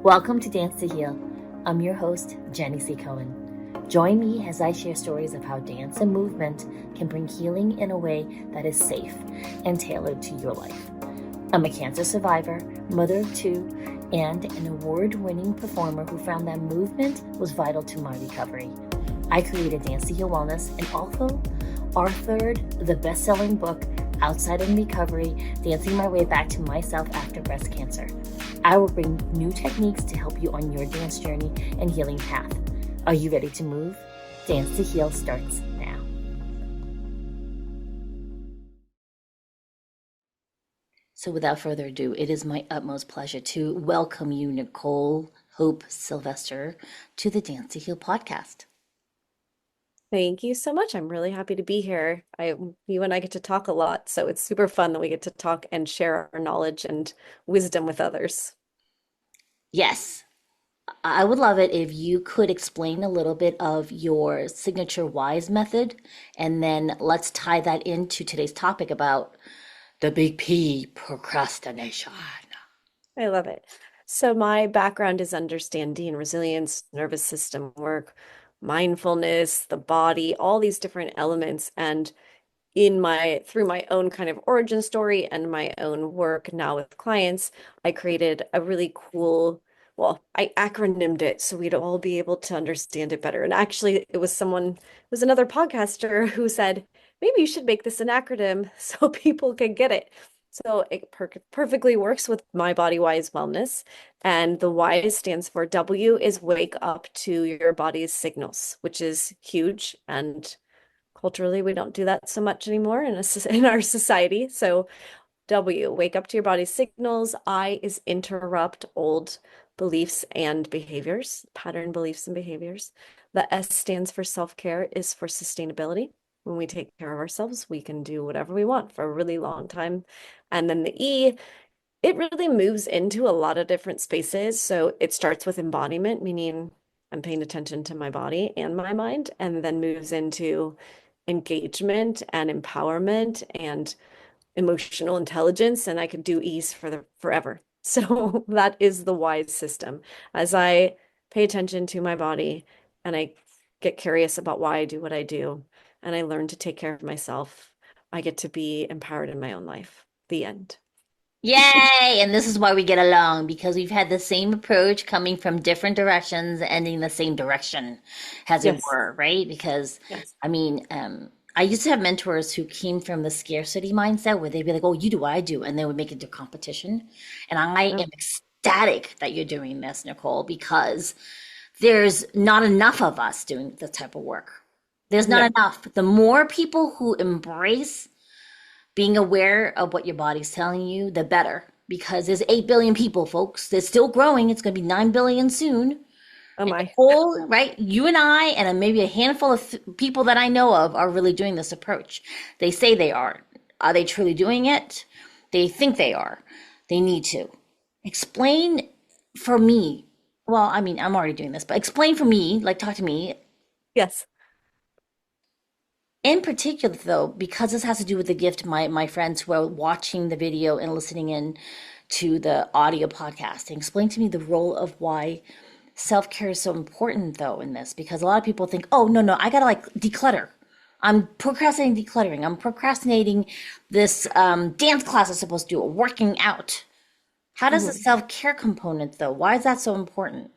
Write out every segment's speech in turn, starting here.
Welcome to Dance to Heal. I'm your host, Jenny C. Cohen. Join me as I share stories of how dance and movement can bring healing in a way that is safe and tailored to your life. I'm a cancer survivor, mother of two, and an award-winning performer who found that movement was vital to my recovery. I created Dance to Heal Wellness and also authored the best-selling book, Outside of Recovery, Dancing My Way Back to Myself After Breast Cancer. I will bring new techniques to help you on your dance journey and healing path. Are you ready to move? Dance to Heal starts now. So without further ado, it is my utmost pleasure to welcome you, Nicole Hope Sylvester, to the Dance to Heal podcast. Thank you so much. I'm really happy to be here. You and I get to talk a lot, so it's super fun that we get to talk and share our knowledge and wisdom with others. Yes, I would love it if you could explain a little bit of your signature WISE method, and then let's tie that into today's topic about the big P, procrastination. I love it. So my background is understanding resilience, nervous system work, mindfulness, the body, all these different elements. And through my own kind of origin story and my own work now with clients, I created a really cool, well, I acronymed it so we'd all be able to understand it better. And actually, it was another podcaster who said, maybe you should make this an acronym so people can get it. So it perfectly works with my Bodywise Wellness. And the Y stands for W is wake up to your body's signals, which is huge. And culturally, we don't do that so much anymore in our society. So W, wake up to your body's signals. I is interrupt old beliefs and behaviors, pattern beliefs and behaviors. The S stands for self-care, is for sustainability. When we take care of ourselves, we can do whatever we want for a really long time. And then the E, it really moves into a lot of different spaces. So it starts with embodiment, meaning I'm paying attention to my body and my mind, and then moves into engagement and empowerment and emotional intelligence. And I could do E's forever. So that is the WISE system. As I pay attention to my body and I get curious about why I do what I do, and I learn to take care of myself, I get to be empowered in my own life. The end. Yay! And this is why we get along because we've had the same approach coming from different directions, ending the same direction, as it Yes. were, right? Because, Yes. I used to have mentors who came from the scarcity mindset where they'd be like, oh, you do what I do, and they would make it into competition. And I Oh, am ecstatic that you're doing this, Nicole, because there's not enough of us doing this type of work. There's not no. enough. The more people who embrace being aware of what your body's telling you, the better. Because there's 8 billion people, folks. They're still growing. It's going to be 9 billion soon. Oh And my. Nicole, right? You and I, and maybe a handful of people that I know of, are really doing this approach. They say they are. Are they truly doing it? They think they are. They need to. Explain for me. Well, I'm already doing this, but explain for me, like talk to me. Yes. In particular, though, because this has to do with the gift, my friends who are watching the video and listening in to the audio podcasting, explain to me the role of why self-care is so important, though, in this. Because a lot of people think, oh, no, no, I gotta like declutter. I'm procrastinating decluttering. I'm procrastinating this dance class I'm supposed to do, or working out. How does the Mhm. self-care component, though? Why is that so important?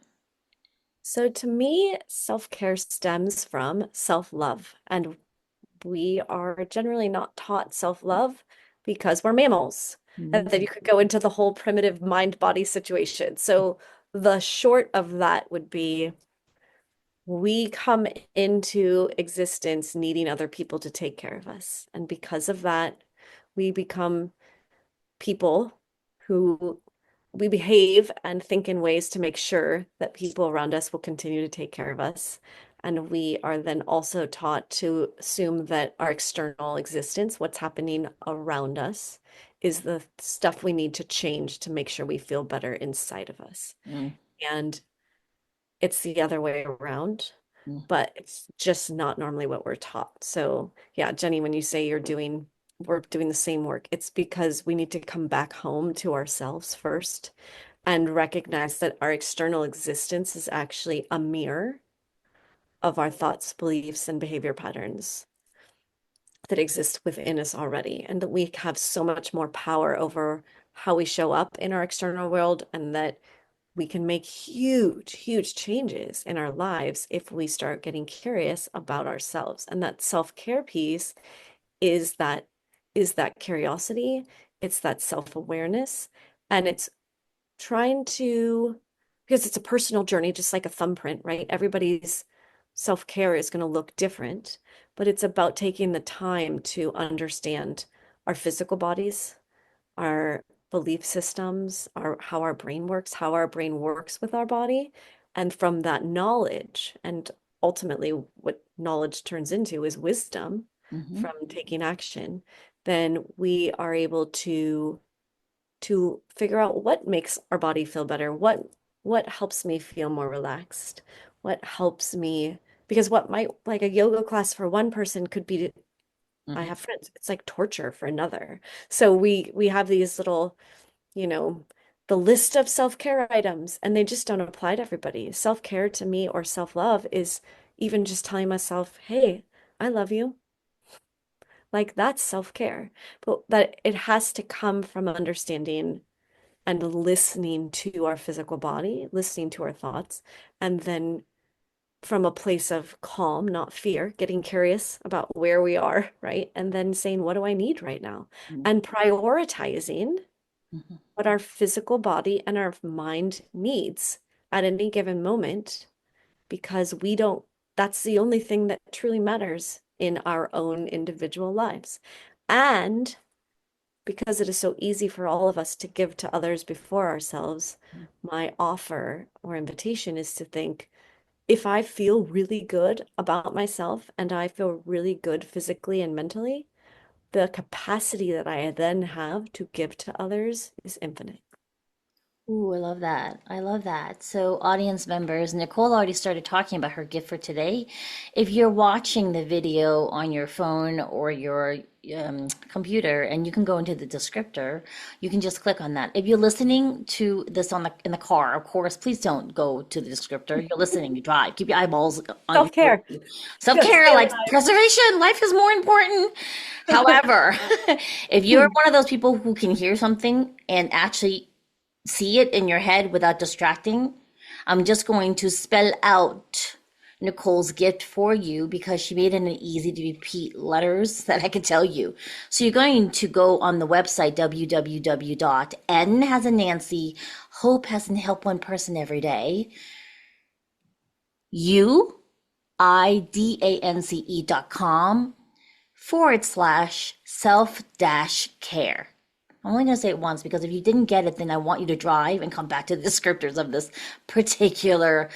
So to me, self-care stems from self-love. And we are generally not taught self-love because we're mammals. And then Mm. you could go into the whole primitive mind-body situation. So the short of that would be we come into existence needing other people to take care of us. And because of that, we become people who we behave and think in ways to make sure that people around us will continue to take care of us. And we are then also taught to assume that our external existence, what's happening around us, is the stuff we need to change to make sure we feel better inside of us. Mm, And it's the other way around, mm. but it's just not normally what we're taught. So, yeah, Jenny, when you say we're doing the same work, it's because we need to come back home to ourselves first and recognize that our external existence is actually a mirror of our thoughts, beliefs, and behavior patterns that exist within us already, and that we have so much more power over how we show up in our external world, and that we can make huge, huge changes in our lives if we start getting curious about ourselves. And that self-care piece is that curiosity, it's that self-awareness, and it's trying to, because it's a personal journey, just like a thumbprint, right? Everybody's self-care is going to look different, but it's about taking the time to understand our physical bodies, our belief systems, how our brain works, how our brain works with our body. And from that knowledge, and ultimately what knowledge turns into is wisdom Mm-hmm. from taking action, then we are able to figure out what makes our body feel better, what helps me feel more relaxed, what helps me, because what might, like a yoga class for one person could be, I Mm-hmm. have friends, it's like torture for another. So we have these little, you know, the list of self-care items, and they just don't apply to everybody. Self-care to me, or self-love, is even just telling myself, hey, I love you. Like, that's self-care. But that it has to come from understanding and listening to our physical body, listening to our thoughts, and then from a place of calm, not fear, getting curious about where we are, right? And then saying, what do I need right now? And prioritizing Mm-hmm. what our physical body and our mind needs at any given moment, because we don't, that's the only thing that truly matters in our own individual lives. And because it is so easy for all of us to give to others before ourselves, my offer or invitation is to think, if I feel really good about myself and I feel really good physically and mentally, the capacity that I then have to give to others is infinite. Ooh, I love that. I love that. So, audience members, Nicole already started talking about her gift for today. If you're watching the video on your phone or your computer, and you can go into the descriptor, you can just click on that. If you're listening to this on the in the car, of course, please don't go to the descriptor. You're listening, you drive. Keep your eyeballs on Self-care. self-care, Stay like alive. preservation. Life is more important. However, if you're one of those people who can hear something and actually see it in your head without distracting, I'm just going to spell out Nicole's gift for you because she made it in easy to repeat letters that I could tell you. So you're going to go on the website www.n has a Nancy, hope has an help one person every day, uidance.com /self dash care. I'm only going to say it once because if you didn't get it, then I want you to drive and come back to the descriptors of this particular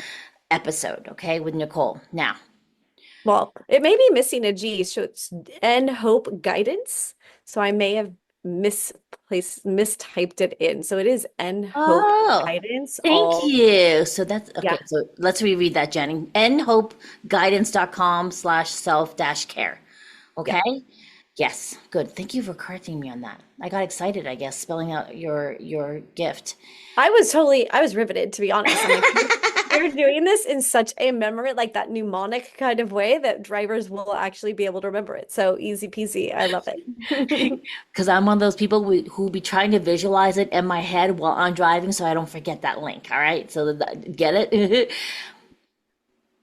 episode, okay, with Nicole. Now, Well, it may be missing a G, so it's N Hope Guidance. So I may have mistyped it in. So it is N Hope oh, Guidance, thank all, you. So that's yeah, okay. So let's reread that, Jenny. nhopeguidance.com /self dash care. yeah. Okay. Yes, good. Thank you for correcting me on that. I got excited, I guess, spelling out your gift. I was riveted, to be honest. I'm like, you're doing this in such a memory, like that mnemonic kind of way that drivers will actually be able to remember it. So easy peasy. I love it. Because I'm one of those people who be trying to visualize it in my head while I'm driving so I don't forget that link. All right. So get it?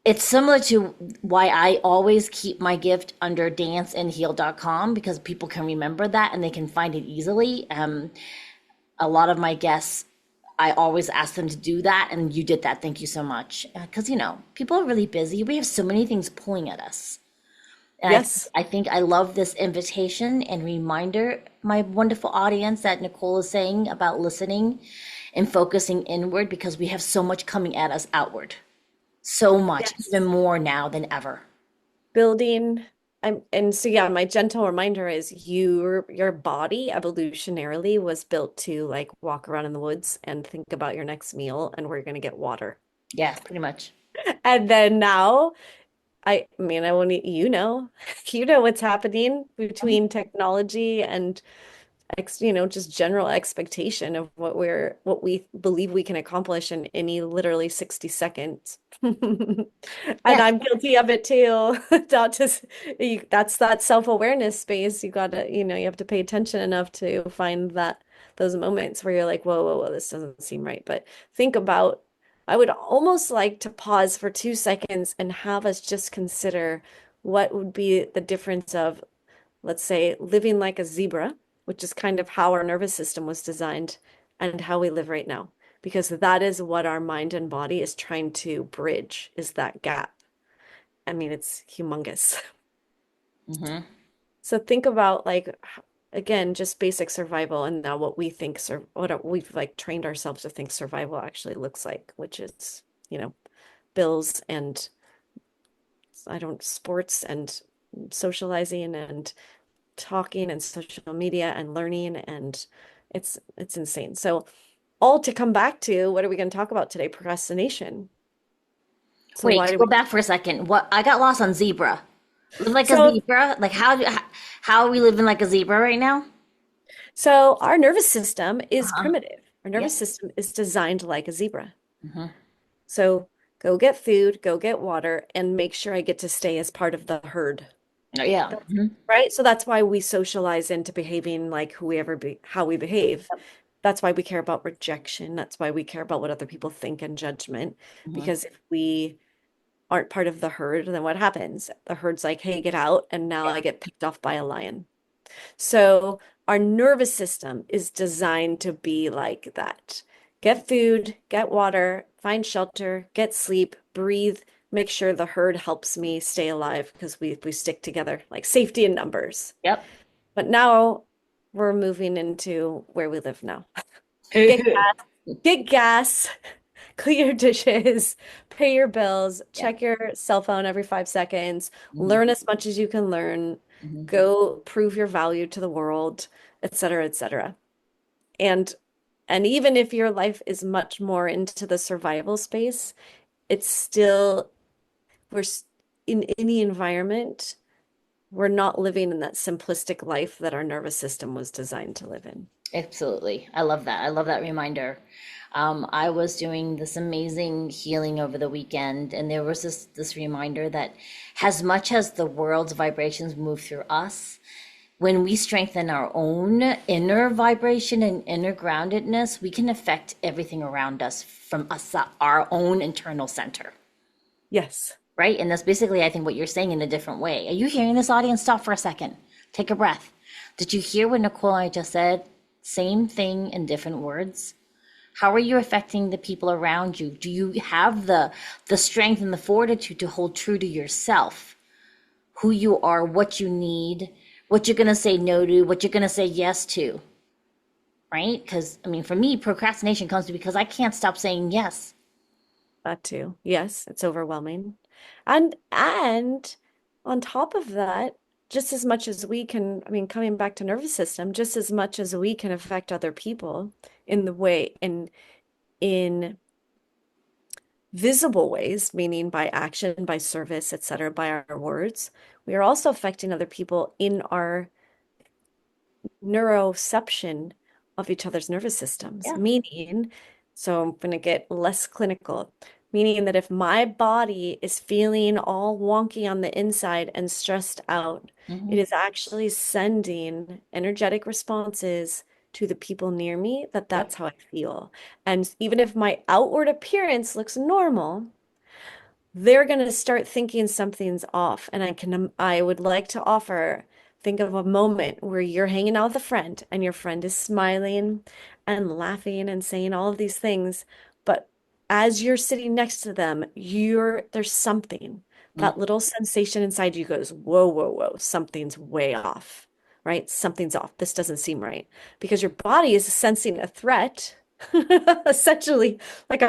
It's similar to why I always keep my gift under danceandheal.com because people can remember that and they can find it easily. A lot of my guests, I always ask them to do that, and you did that. Thank you so much. Because, people are really busy. We have so many things pulling at us. And Yes. I think I love this invitation and reminder, my wonderful audience, that Nicole is saying about listening and focusing inward because we have so much coming at us outward. So much, even Yes. more now than ever. Building. And so yeah, my gentle reminder is your body evolutionarily was built to like walk around in the woods and think about your next meal and we're gonna get water. Yeah, pretty much. And then now I mean, I won't, you know what's happening between technology just general expectation of what we believe we can accomplish in any literally 60 seconds. And Yes. I'm guilty of it too. Not just that's that self-awareness space. You have to pay attention enough to find those moments where you're like, whoa, whoa, whoa, this doesn't seem right. But think about, I would almost like to pause for 2 seconds and have us just consider what would be the difference of, let's say, living like a zebra, which is kind of how our nervous system was designed, and how we live right now. Because that is what our mind and body is trying to bridge, is that gap. I mean, it's humongous. Mm-hmm. So think about, like, again, just basic survival, and now what we think what we've like trained ourselves to think survival actually looks like, which is, bills and sports and socializing and talking and social media and learning, and it's insane. So all to come back to, what are we going to talk about today? Procrastination. So Wait, why do go we back for a second. What I got lost on zebra. Live like a so zebra? Like how are we living like a zebra right now? so our nervous system is Uh-huh. primitive. Our nervous Yep. system is designed like a zebra. Mm-hmm. So go get food, go get water, and make sure I get to stay as part of the herd. Oh, yeah. That's Mm-hmm. right. So that's why we socialize into behaving like how we behave. That's why we care about rejection. That's why we care about what other people think and judgment. Mm-hmm. Because if we aren't part of the herd, then what happens? The herd's like, hey, get out. And now Yeah. I get picked off by a lion. So our nervous system is designed to be like that. Get food, get water, find shelter, get sleep, breathe, make sure the herd helps me stay alive because we stick together, like safety in numbers. Yep. But now we're moving into where we live now. Get get gas, clean your dishes, pay your bills, Yeah. check your cell phone every 5 seconds, Mm-hmm. learn as much as you can learn, Mm-hmm. go prove your value to the world, et cetera, et cetera. And and even if your life is much more into the survival space, it's still in any environment, we're not living in that simplistic life that our nervous system was designed to live in. Absolutely. I love that. I love that reminder. I was doing this amazing healing over the weekend, and there was this reminder that as much as the world's vibrations move through us, when we strengthen our own inner vibration and inner groundedness, we can affect everything around us from us, our own internal center, Yes. right? And that's basically, I think, what you're saying in a different way. Are you hearing this, audience? Stop for a second. Take a breath. Did you hear what Nicole and I just said? Same thing in different words. How are you affecting the people around you? Do you have the strength and the fortitude to hold true to yourself, who you are, what you need, what you're going to say no to, what you're going to say yes to, right? Because, I mean, for me, procrastination comes to because I can't stop saying yes. That too. Yes, it's overwhelming. And on top of that, just as much as we can, I mean, coming back to nervous system, just as much as we can affect other people in the way in visible ways, meaning by action, by service, etc., by our words, we are also affecting other people in our neuroception of each other's nervous systems, Yeah. meaning, so I'm going to get less clinical, meaning that if my body is feeling all wonky on the inside and stressed out, Mm-hmm. it is actually sending energetic responses to the people near me that Yep. that's how I feel. And even if my outward appearance looks normal, they're going to start thinking something's off. And I would like to offer, think of a moment where you're hanging out with a friend and your friend is smiling and laughing and saying all of these things. But as you're sitting next to them, there's something, that little sensation inside you goes, whoa, whoa, whoa, something's way off, right? Something's off. This doesn't seem right because your body is sensing a threat, essentially like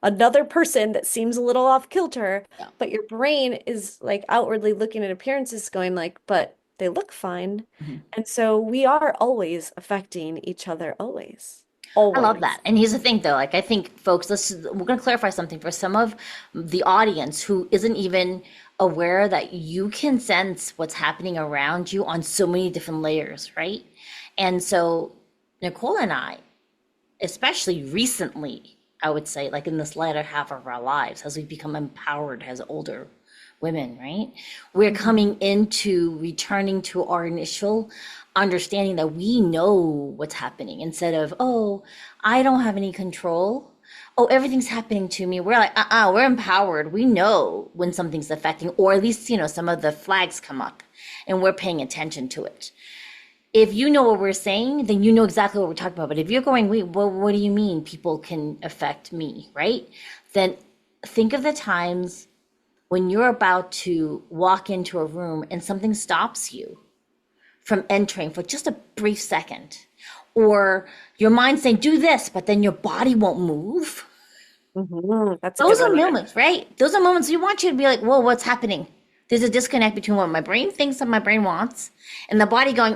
another person that seems a little off kilter, Yeah. but your brain is like outwardly looking at appearances going like, but they look fine. Mm-hmm. And so we are always affecting each other, always. I love Always. that. And here's the thing, though. Like, I think, folks, we're going to clarify something for some of the audience who isn't even aware that you can sense what's happening around you on so many different layers, right? And so Nicole and I, especially recently, I would say, like in this latter half of our lives, as we become empowered as older women, right? We're coming into returning to our initial understanding that we know what's happening instead of, oh, I don't have any control. Oh, everything's happening to me. We're like, we're empowered. We know when something's affecting, or at least, some of the flags come up and we're paying attention to it. If you know what we're saying, then you know exactly what we're talking about. But if you're going, wait, well, what do you mean people can affect me, right? Then think of the times when you're about to walk into a room and something stops you from entering for just a brief second, or your mind saying, do this, but then your body won't move. That's a Those good are one. moments, right? Those are moments you want you to be like, whoa, what's happening? There's a disconnect between what my brain thinks that my brain wants and the body going,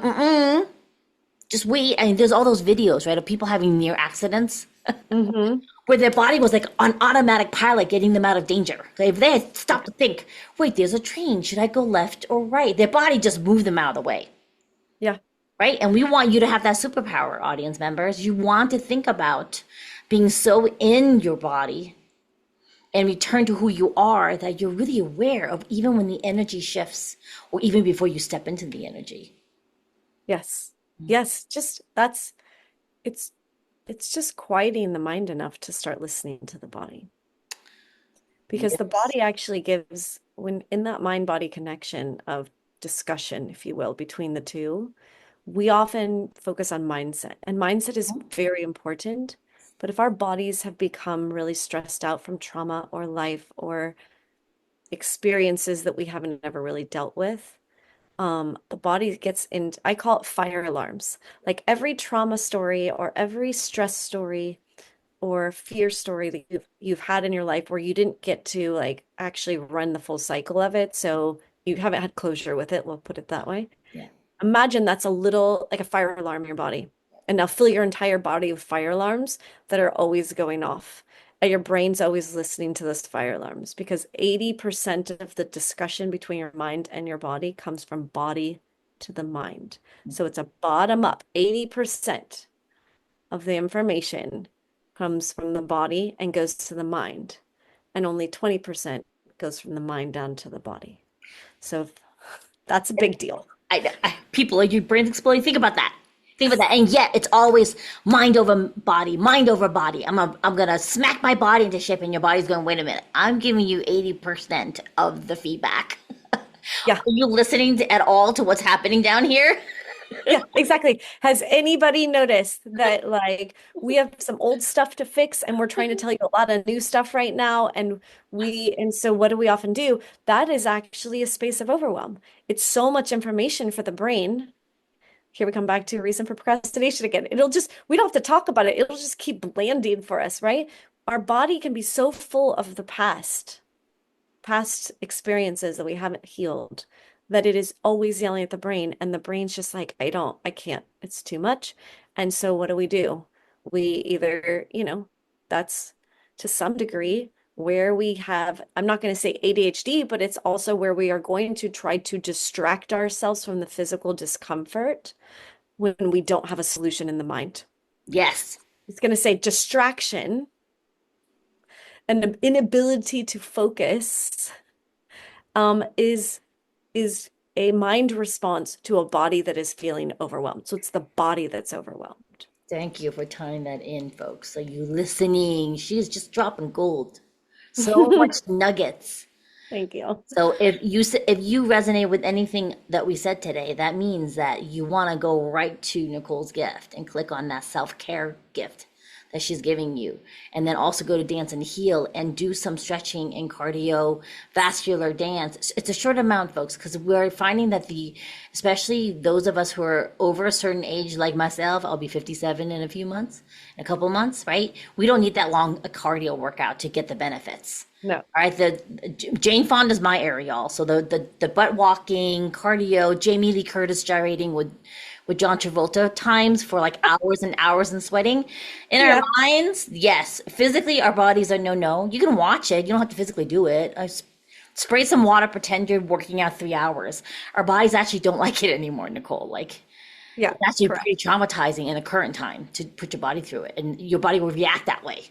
just wait. I mean, there's all those videos, right, of people having near accidents where their body was like on automatic pilot, getting them out of danger. If they had stopped to think, wait, there's a train. Should I go left or right? Their body just moved them out of the way. Yeah. Right? And we want you to have that superpower, audience members. You want to think about being so in your body and return to who you are that you're really aware of even when the energy shifts or even before you step into the energy. Yes. Yes. It's just quieting the mind enough to start listening to the body. Because the Yes. body actually gives, when in that mind-body connection of discussion, if you will, between the two, we often focus on mindset. And mindset is very important. But if our bodies have become really stressed out from trauma or life or experiences that we haven't ever really dealt with, the body gets in, I call it fire alarms. Like every trauma story or every stress story or fear story that you've had in your life where you didn't get to like actually run the full cycle of it, so you haven't had closure with it, we'll put it that way. Yeah. Imagine that's a little like a fire alarm in your body. And now fill your entire body with fire alarms that are always going off. And your brain's always listening to those fire alarms because 80% of the discussion between your mind and your body comes from body to the mind. So it's a bottom up. 80% of the information comes from the body and goes to the mind. And only 20% goes from the mind down to the body. So that's a big deal. People like your brain's exploding. Think about that. Think about that. And yet it's always mind over body, mind over body. I'm gonna smack my body into shape, and your body's going, wait a minute, I'm giving you 80% of the feedback. Yeah. Are you listening at all to what's happening down here? Yeah, exactly. Has anybody noticed that like we have some old stuff to fix and we're trying to tell you a lot of new stuff right now, and so what do we often do? That is actually a space of overwhelm. It's so much information for the brain. Here we come back to a reason for procrastination again. We don't have to talk about it. It'll just keep landing for us, right? Our body can be so full of the past experiences that we haven't healed, that it is always yelling at the brain, and the brain's just like, I can't, it's too much. And so what do? We either, that's to some degree where we have, I'm not going to say ADHD, but it's also where we are going to try to distract ourselves from the physical discomfort when we don't have a solution in the mind. Yes. It's going to say distraction and the inability to focus is a mind response to a body that is feeling overwhelmed. So it's the body that's overwhelmed. You for tying that in, folks. So you listening, she's just dropping gold. So much nuggets. Thank you. So if you resonate with anything that we said today, that means that you want to go right to Nicole's gift and click on that self-care gift that she's giving you. And then also go to Dance and Heal and do some stretching and cardiovascular dance. It's a short amount, folks, because we're finding that especially those of us who are over a certain age, like myself, I'll be 57 in a couple months, right? We don't need that long a cardio workout to get the benefits. No. All right. Jane Fonda's my area, y'all. So the butt walking, cardio, Jamie Lee Curtis gyrating with John Travolta times for like hours and hours and sweating. In our minds, yes. Physically, our bodies are no. You can watch it. You don't have to physically do it. Spray some water, pretend you're working out 3 hours. Our bodies actually don't like it anymore, Nicole. Yeah, It's actually correct. pretty traumatizing in the current time to put your body through it, and your body will react that way.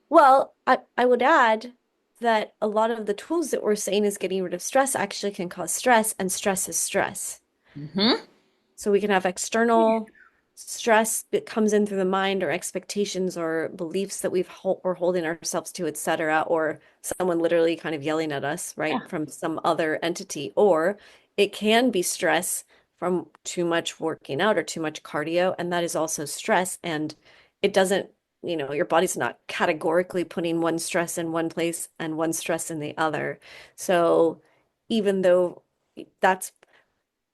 Well, I would add that a lot of the tools that we're saying is getting rid of stress actually can cause stress, and stress is stress. Hmm. So we can have external stress that comes in through the mind, or expectations or beliefs that we're holding ourselves to, etc., or someone literally kind of yelling at us, right, Yeah. from some other entity. Or it can be stress from too much working out or too much cardio, and that is also stress. And it doesn't, your body's not categorically putting one stress in one place and one stress in the other. So even though that's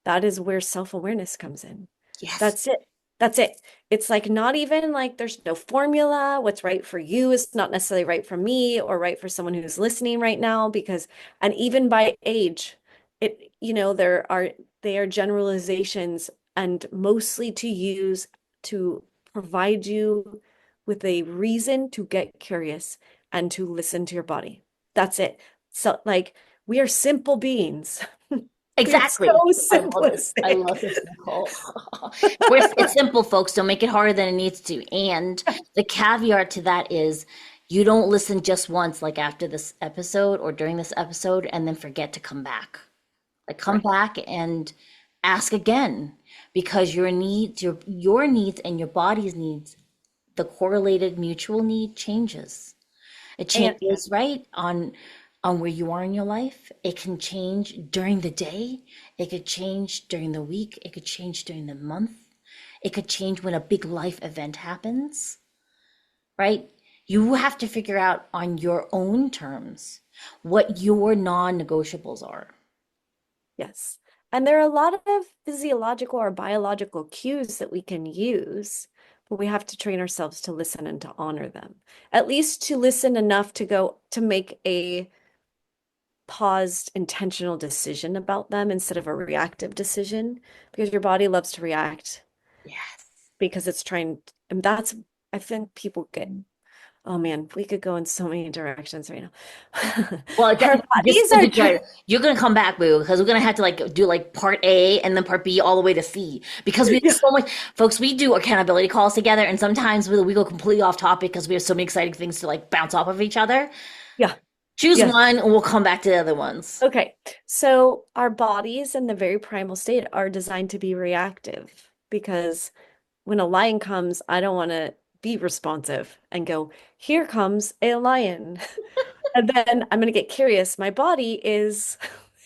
that is where self-awareness comes in. Yes. That's it. That's it. It's like not even like there's no formula. What's right for you is not necessarily right for me or right for someone who's listening right now, because, and even by age, they are generalizations, and mostly to use to provide you with a reason to get curious and to listen to your body. That's it. So like we are simple beings. We're so Exactly. I love this. I simplistic. love this, Nicole. It's simple, folks. Don't make it harder than it needs to. And the caveat to that is you don't listen just once, like after this episode or during this episode, and then forget to come back. Like come Right. back and ask again, because your needs and your body's needs, the correlated mutual need changes. It And changes, right, on where you are in your life. It can change during the day. It could change during the week. It could change during the month. It could change when a big life event happens, right? You have to figure out on your own terms what your non-negotiables are. yes. And there are a lot of physiological or biological cues that we can use, but we have to train ourselves to listen and to honor them. At least to listen enough to go to make a paused, intentional decision about them instead of a reactive decision, because your body loves to react Yes. because it's trying, and that's, I think people get. Oh man, we could go in so many directions right now. Well, Our just bodies to are, be clear, you're gonna come back, boo, because we're gonna have to like do like part A and then part B all the way to C, because we have yeah, so much, folks. We do accountability calls together, and sometimes we go completely off topic because we have so many exciting things to like bounce off of each other. yeah, Choose yes. one, and we'll come back to the other ones. Okay. So our bodies in the very primal state are designed to be reactive, because when a lion comes, I don't want to be responsive and go, here comes a lion. And then I'm going to get curious. My body is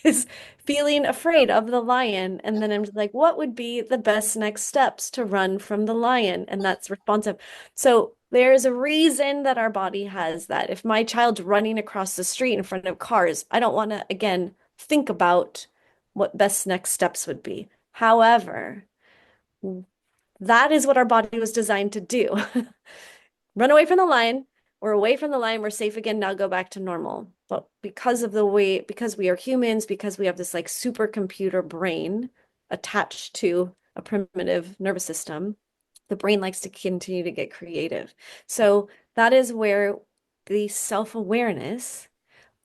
is feeling afraid of the lion. And then I'm just like, what would be the best next steps to run from the lion? And that's responsive. So there's a reason that our body has that. If my child's running across the street in front of cars, I don't want to, again, think about what best next steps would be. However, that is what our body was designed to do. Run away from the lion. We're away from the lion. We're safe again. Now go back to normal. But because of the way, because we are humans, because we have this like supercomputer brain attached to a primitive nervous system, the brain likes to continue to get creative. So that is where the self-awareness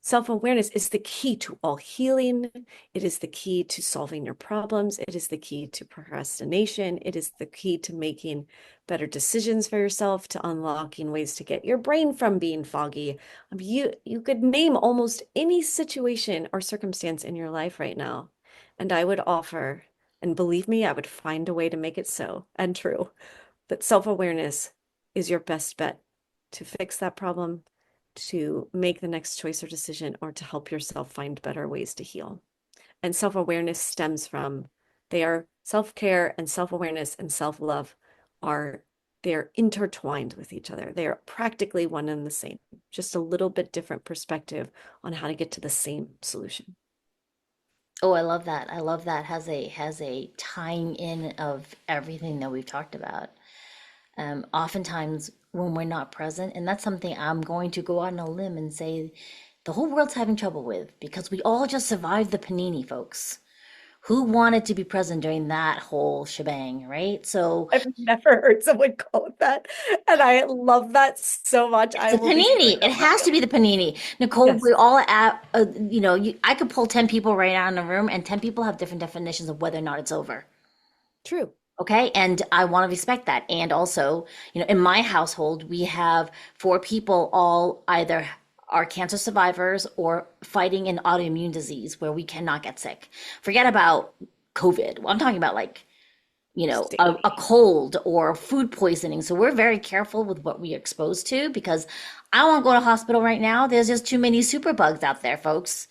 is the key to all healing. It is the key to solving your problems. It is the key to procrastination. It is the key to making better decisions for yourself, to unlocking ways to get your brain from being foggy. You could name almost any situation or circumstance in your life right now, and I would offer, and believe me, I would find a way to make it so and true, that self-awareness is your best bet to fix that problem, to make the next choice or decision, or to help yourself find better ways to heal. And self-awareness stems from, they are self-care and self-awareness and self-love are they're intertwined with each other. They are practically one and the same, just a little bit different perspective on how to get to the same solution. Oh, I love that. I love that. Has a tying in of everything that we've talked about. Oftentimes when we're not present, and that's something I'm going to go out on a limb and say the whole world's having trouble with, because we all just survived the panini, folks. Who wanted to be present during that whole shebang, right? So I've never heard someone call it that, and I love that so much. it's I a will be sharing panini. It that with has you. to be the panini. Nicole, Yes, we're all at, I could pull 10 people right out in the room, and 10 people have different definitions of whether or not it's over. true. Okay. And I want to respect that. And also, in my household, we have four people all either are cancer survivors or fighting an autoimmune disease where we cannot get sick. Forget about COVID. Well, I'm talking about like, a cold or food poisoning. So we're very careful with what we expose to because I don't want to go to hospital right now. There's just too many superbugs out there, folks.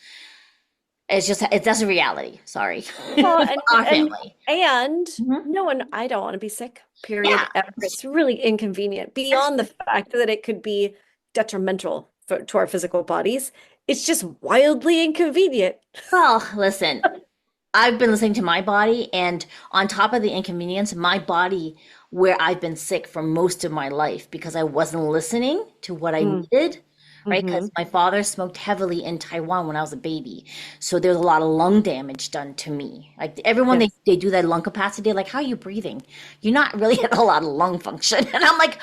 That's a reality. Sorry. Well, Our family. and Mhm. no one, I don't want to be sick, Yeah. period, ever. It's really inconvenient beyond the fact that it could be detrimental to our physical bodies. It's just wildly inconvenient. Well, listen, I've been listening to my body, and on top of the inconvenience, my body, where I've been sick for most of my life because I wasn't listening to what I Mm. needed, right? Hmm. Because my father smoked heavily in Taiwan when I was a baby. So there's a lot of lung damage done to me. Like everyone, they, Yes. they do that lung capacity, like, how are you breathing? You're not really at a lot of lung function. And I'm like,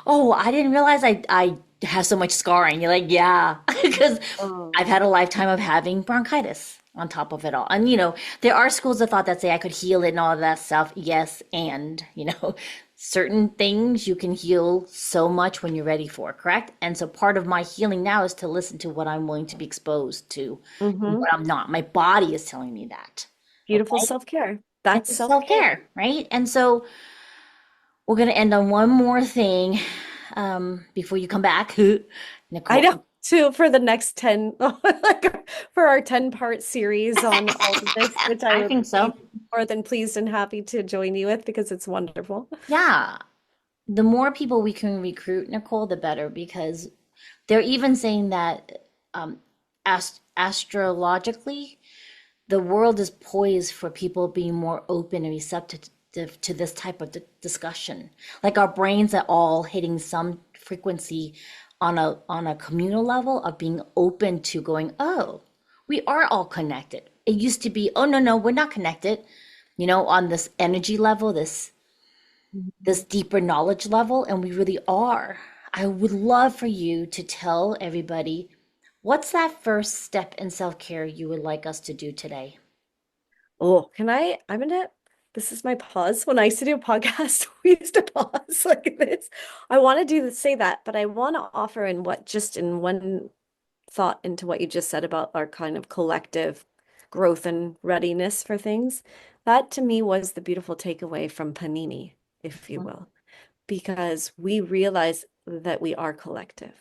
oh, I didn't realize I have so much scarring. You're like, yeah, because Oh. I've had a lifetime of having bronchitis on top of it all. And, there are schools of thought that say I could heal it and all of that stuff. Yes. And, certain things you can heal so much when you're ready for, correct? And so part of my healing now is to listen to what I'm willing to be exposed to and Hmm. what I'm not. My body is telling me that. Beautiful Okay. self-care. And That's it's self-care. self-care, right? And so we're going to end on one more thing before you come back, I Nicole. know. Too, for the next 10, like for our 10-part series on all of this, which I I would think be so. more than pleased and happy to join you with because it's wonderful. Yeah. The more people we can recruit, Nicole, the better, because they're even saying that astrologically, the world is poised for people being more open and receptive to this type of discussion. Like our brains are all hitting some frequency on a communal level of being open to going, oh, we are all connected. It used to be, oh no, no, we're not connected, on this energy level, this deeper knowledge level, and we really are. I would love for you to tell everybody what's that first step in self-care you would like us to do today? Oh, I'm gonna, this is my pause. When I used to do a podcast, we used to pause like this. I want to say that, but I want to offer just in one thought into what you just said about our kind of collective growth and readiness for things. That to me was the beautiful takeaway from Panini, if you will, because we realize that we are collective,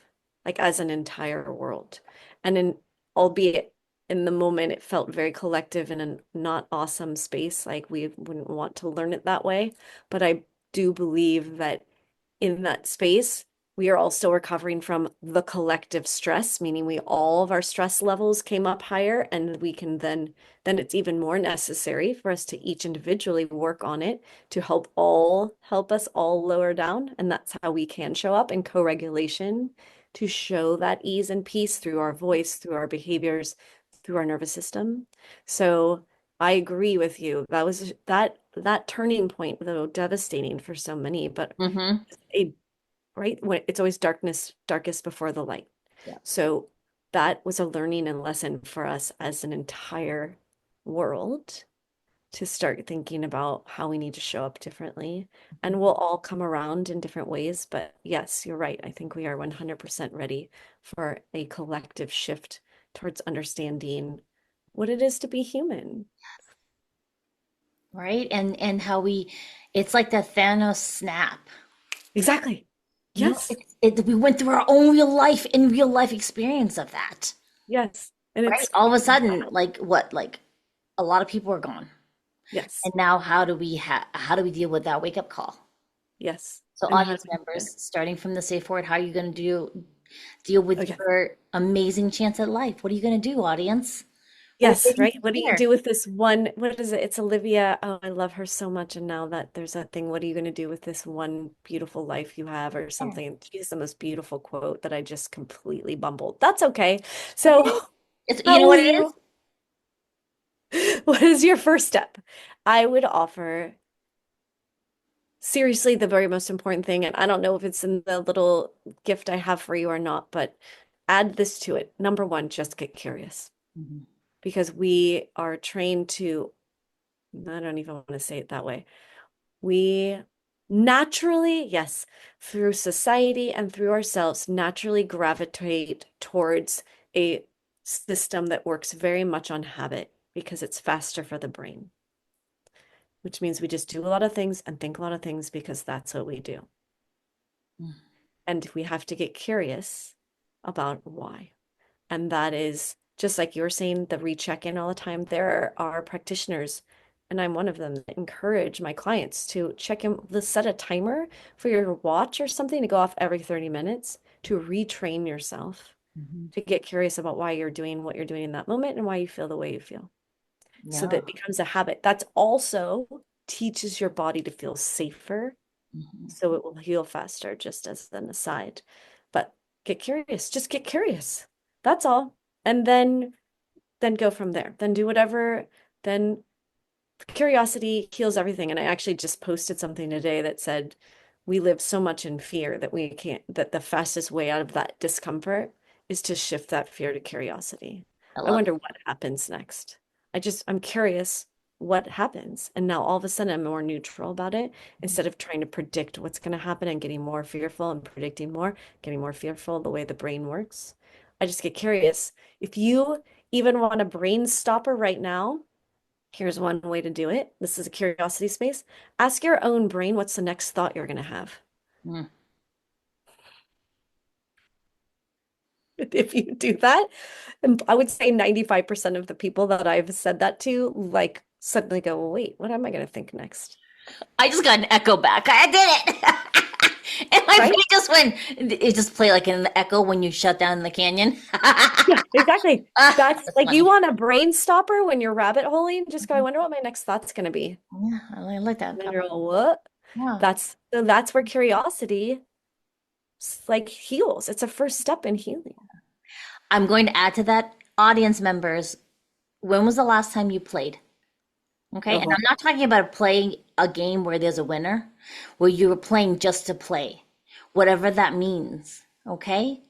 like as an entire world. And albeit in the moment, it felt very collective in a not awesome space. Like we wouldn't want to learn it that way. But I do believe that in that space, we are also recovering from the collective stress, meaning all of our stress levels came up higher, and we can then it's even more necessary for us to each individually work on it to help us all lower down. And that's how we can show up in co-regulation to show that ease and peace through our voice, through our behaviors, through our nervous system. So I agree with you. That turning point, though devastating for so many, but Mm-hmm. a right when it's always darkest before the light. Yeah. So that was a learning and lesson for us as an entire world to start thinking about how we need to show up differently. And we'll all come around in different ways. But yes, you're right. I think we are 100% ready for a collective shift towards understanding what it is to be human. Right? And how it's like the Thanos snap. Exactly. Yes. We went through our own real life experience of that. Yes. And Right? it's, All of a sudden, like what? Like a lot of people are gone. yes. And now how do we deal with that wake up call? Yes. So And how audience do we do members, it? starting from the safe word, how are you going to deal Oh, with yes. your amazing chance at life? What are you going to do, audience? We're Yes, waiting right. to What do you hear. do with this one? What is it? It's Olivia. Oh, I love her so much. And now that there's that thing, what are you going to do with this one beautiful life you have or Yeah. something? She has the most beautiful quote that I just completely bumbled. That's okay. Okay. So, You how know will what it is? you, what is your first step? I would offer seriously the very most important thing, and I don't know if it's in the little gift I have for you or not, but add this to it. Number one, just get curious Mhm. because we are trained to, I don't even want to say it that way. We naturally, yes, through society and through ourselves, naturally gravitate towards a system that works very much on habit because it's faster for the brain, which means we just do a lot of things and think a lot of things because that's what we do. And we have to get curious about why. And that is just like you're saying, the recheck in all the time. There are practitioners, and I'm one of them, that encourage my clients to check in, set a timer for your watch or something to go off every 30 minutes to retrain yourself to get curious about why you're doing what you're doing in that moment and why you feel the way you feel. So that it becomes a habit. That's also teaches your body to feel safer. So it will heal faster, just as an aside. But get curious, just get curious. That's all. And then go from there. Then do whatever, then curiosity heals everything. And I actually just posted something today that said we live so much in fear that we can't, that the fastest way out of that discomfort is to shift that fear to curiosity. I wonder what happens next. I'm curious what happens. And now all of a sudden I'm more neutral about it instead of trying to predict what's going to happen and getting more fearful and predicting more, getting more fearful the way the brain works. I just get curious. If you even want a brain stopper right now, here's one way to do it. This is a curiosity space. Ask your own brain what's the next thought you're going to have. If you do that, and I would say 95% of the people that I've said that to, like, suddenly go, well, wait, what am I going to think next? I just got an echo back. I did it. And my brain just went, it just played like an echo when you shut down the canyon. Yeah, exactly. That's like funny. You want a brain stopper when you're rabbit holing? Just go, I wonder what my next thought's going to be. Yeah, I like that. And then you're all, what? Yeah. That's where curiosity like heals. It's a first step in healing. I'm going to add to that, audience members, when was the last time you played? Okay, and I'm not talking about playing a game where there's a winner, where you were playing just to play, whatever that means, okay?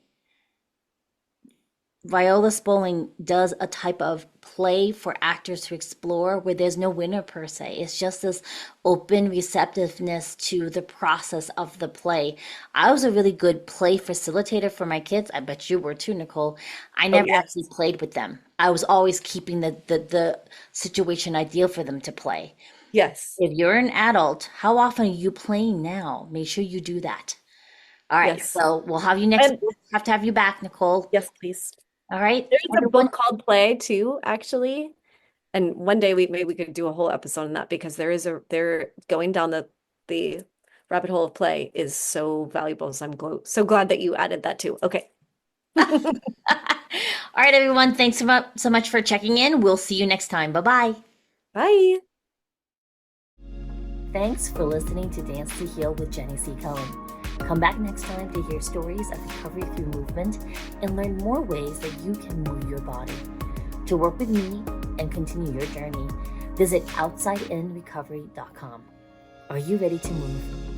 Viola Spolin does a type of play for actors to explore where there's no winner per se. It's just this open receptiveness to the process of the play. I was a really good play facilitator for my kids. I bet you were too, Nicole. I never actually played with them. I was always keeping the situation ideal for them to play. Yes. If you're an adult, how often are you playing now? Make sure you do that. All right. So we'll have you next. We'll have to have you back, Nicole. Yes, please. All right. There's a book called Play too, actually. And one day maybe we could do a whole episode on that because they're going down the rabbit hole of play is so valuable. So I'm so glad that you added that too. Okay. All right, everyone. Thanks so much for checking in. We'll see you next time. Bye-bye. Bye. Thanks for listening to Dance to Heal with Jenny C. Cohen. Come back next time to hear stories of recovery through movement and learn more ways that you can move your body. To work with me and continue your journey, visit OutsideInRecovery.com. Are you ready to move?